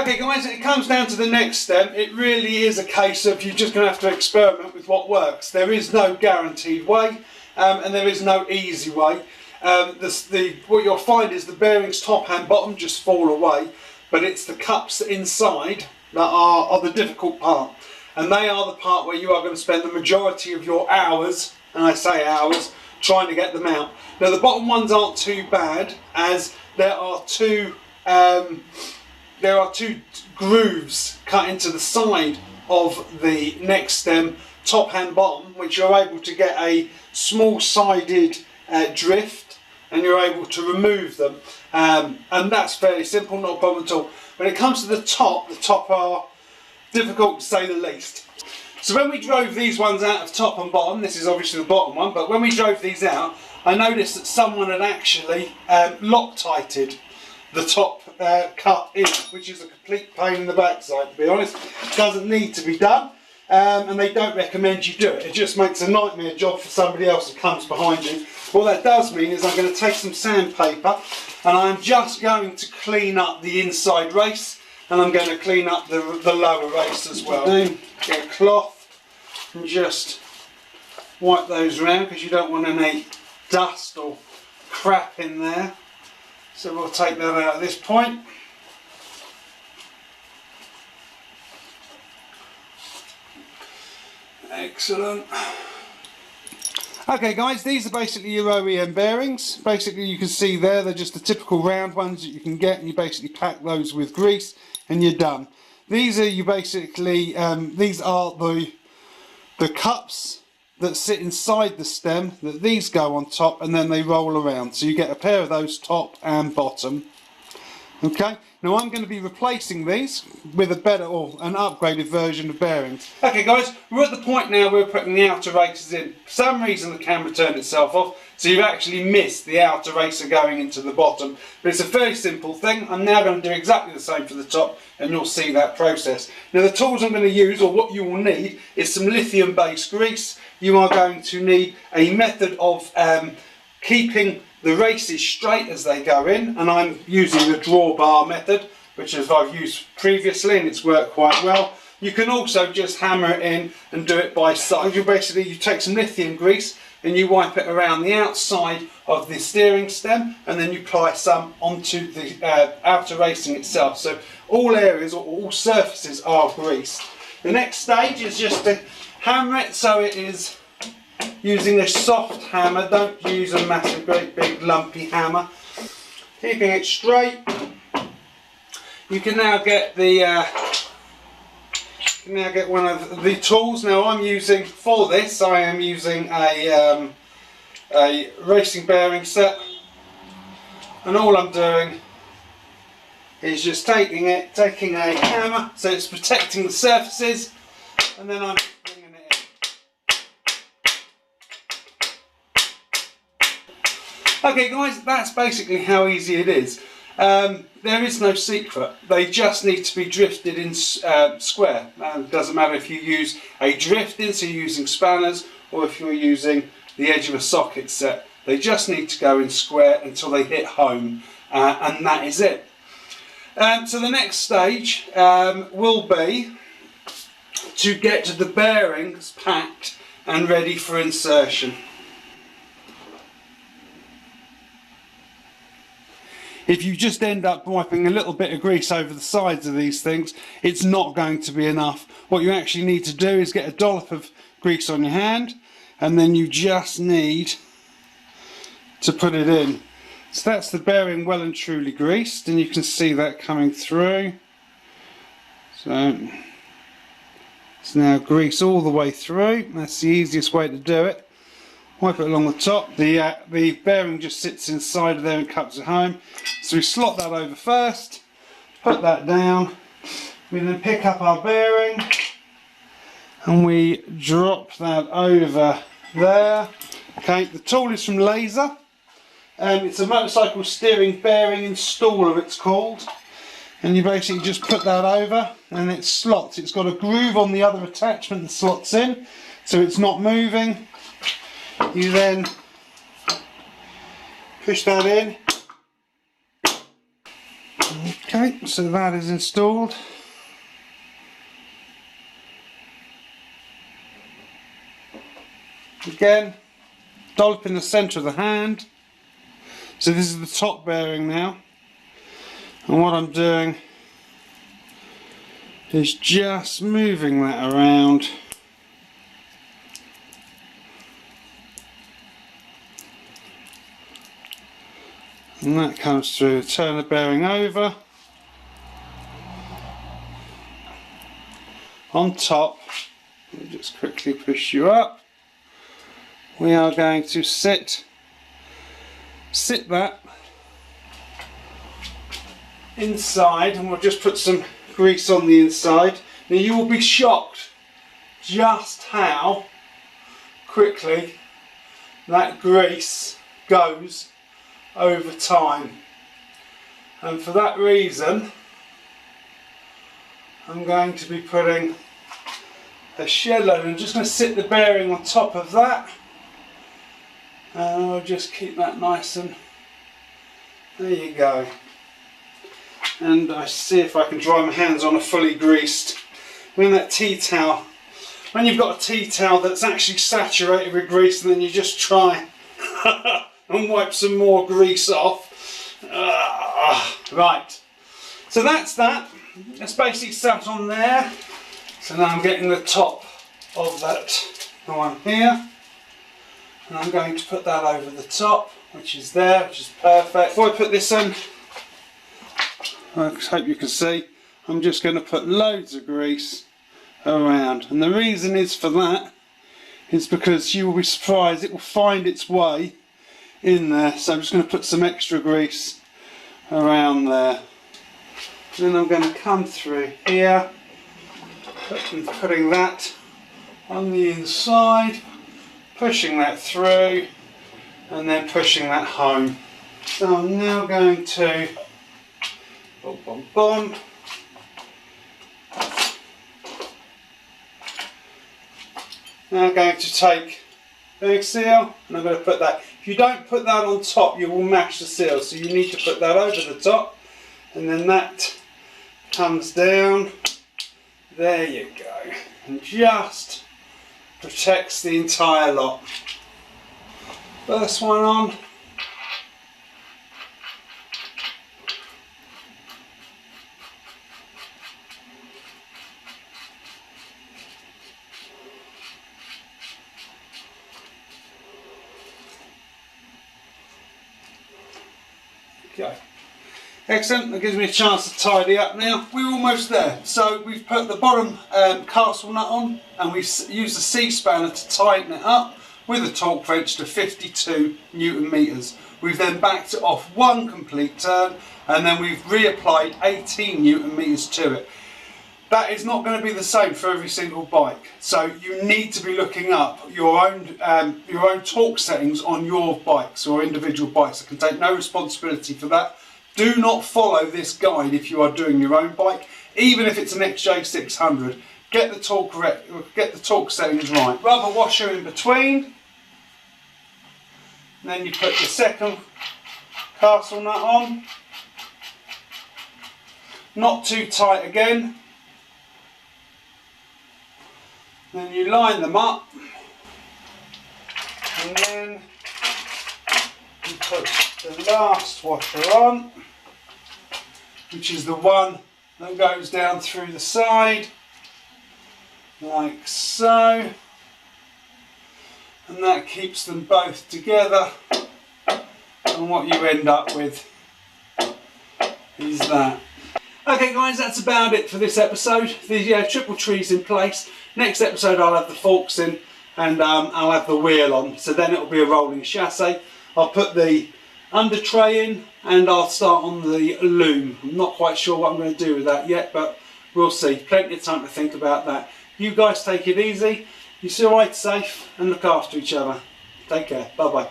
Okay guys, it comes down to the next step. It really is a case of you're just going to have to experiment with what works. There is no guaranteed way and there is no easy way. What you'll find is the bearings top and bottom just fall away, but it's the cups inside that are the difficult part. And they are the part where you are going to spend the majority of your hours, and I say hours, trying to get them out. Now the bottom ones aren't too bad, as there are two grooves cut into the side of the neck stem, top and bottom, which you're able to get a small sided drift, and you're able to remove them, and that's fairly simple, not a problem at all. When it comes to the top are difficult to say the least. So when we drove these ones out of top and bottom, this is obviously the bottom one, but when we drove these out, I noticed that someone had actually Loctited the top cut in, which is a complete pain in the backside, to be honest. It doesn't need to be done, and they don't recommend you do it. It just makes a nightmare job for somebody else that comes behind you. What that does mean is I'm going to take some sandpaper and I'm just going to clean up the inside race, and I'm going to clean up the lower race as well. Get a cloth and just wipe those around, because you don't want any dust or crap in there. So we'll take that out at this point. Excellent. Okay guys, these are basically your OEM bearings. Basically you can see there, they're just the typical round ones that you can get, and you basically pack those with grease and you're done. These are these are the cups that sit inside the stem, that these go on top and then they roll around. So you get a pair of those top and bottom. Okay, now I'm going to be replacing these with a better or an upgraded version of bearings. Okay guys, we're at the point now we're putting the outer races in. For some reason the camera turned itself off, so you've actually missed the outer racer going into the bottom. But it's a very simple thing. I'm now going to do exactly the same for the top, and you'll see that process. Now the tools I'm going to use, or what you will need, is some lithium based grease. You are going to need a method of keeping the races straight as they go in, and I'm using the drawbar method, which I've used previously and it's worked quite well. You can also just hammer it in and do it by side. You take some lithium grease and you wipe it around the outside of the steering stem, and then you apply some onto the outer racing itself. So all areas or all surfaces are greased. The next stage is just to hammer it so it is using a soft hammer. Don't use a massive, great big lumpy hammer. Keeping it straight. You can now get one of the tools. Now I'm using, for this, I am using a racing bearing set, and all I'm doing is just taking a hammer, so it's protecting the surfaces, and then I'm bringing it in. Okay guys, that's basically how easy it is. There is no secret. They just need to be drifted in square. It doesn't matter if you use a drifting, so you're using spanners, or if you're using the edge of a socket set. They just need to go in square until they hit home, and that is it. So the next stage will be to get the bearings packed and ready for insertion. If you just end up wiping a little bit of grease over the sides of these things, it's not going to be enough. What you actually need to do is get a dollop of grease on your hand, and then you just need to put it in. So that's the bearing well and truly greased, and you can see that coming through. So it's now grease all the way through. That's the easiest way to do it. Wipe it along the top. The bearing just sits inside of there and cups it home. So we slot that over first, put that down. We then pick up our bearing and we drop that over there. Okay, the tool is from Laser. It's a motorcycle steering bearing installer, it's called. And you basically just put that over and it slots. It's got a groove on the other attachment that slots in, so it's not moving. You then push that in, Okay, so that is installed. Again, dollop in the centre of the hand. So this is the top bearing now. And what I'm doing is just moving that around. And that comes through. Turn the bearing over. On top, let me just quickly push you up. We are going to sit that inside, and we'll just put some grease on the inside. Now you will be shocked just how quickly that grease goes over time, and for that reason I'm going to be putting a shed load. I'm just going to sit the bearing on top of that, and I'll just keep that nice, and there you go. And I see if I can dry my hands on a fully greased. When that tea towel, when you've got a tea towel that's actually saturated with grease, and then you just try and wipe some more grease off. Right, so that's that. It's basically sat on there. So now I'm getting the top of that one here, and I'm going to put that over the top, which is there, which is perfect. Before I put this in, I hope you can see, I'm just going to put loads of grease around, and the reason is for that is because you will be surprised, it will find its way in there. So I'm just going to put some extra grease around there. Then I'm going to come through here, putting that on the inside, pushing that through, and then pushing that home. So I'm now going to boom, boom, boom. Now I'm going to take the seal, and I'm going to put that. If you don't put that on top, you will mash the seal, so you need to put that over the top, and then that comes down. There you go, and just protects the entire lot. First one on. Okay. Excellent, that gives me a chance to tidy up now. We're almost there. So we've put the bottom castle nut on, and we've used the C-spanner to tighten it up with a torque wrench to 52 Newton meters. We've then backed it off one complete turn, and then we've reapplied 18 Newton meters to it. That is not going to be the same for every single bike, so you need to be looking up your own torque settings on your bikes or individual bikes. I can take no responsibility for that. Do not follow this guide if you are doing your own bike, even if it's an XJ600. Get the torque settings right. Rubber washer in between. And then you put the second castle nut on. Not too tight again. Then you line them up. And then you put the last washer on, which is the one that goes down through the side, like so, and that keeps them both together, and what you end up with is that. Okay guys, that's about it for this episode. The triple tree's in place. Next episode I'll have the forks in, and I'll have the wheel on, so then it'll be a rolling chassis. I'll put the under tray in, and I'll start on the loom. I'm not quite sure what I'm going to do with that yet, but we'll see. Plenty of time to think about that. You guys take it easy, you stay right safe, and look after each other. Take care. Bye bye.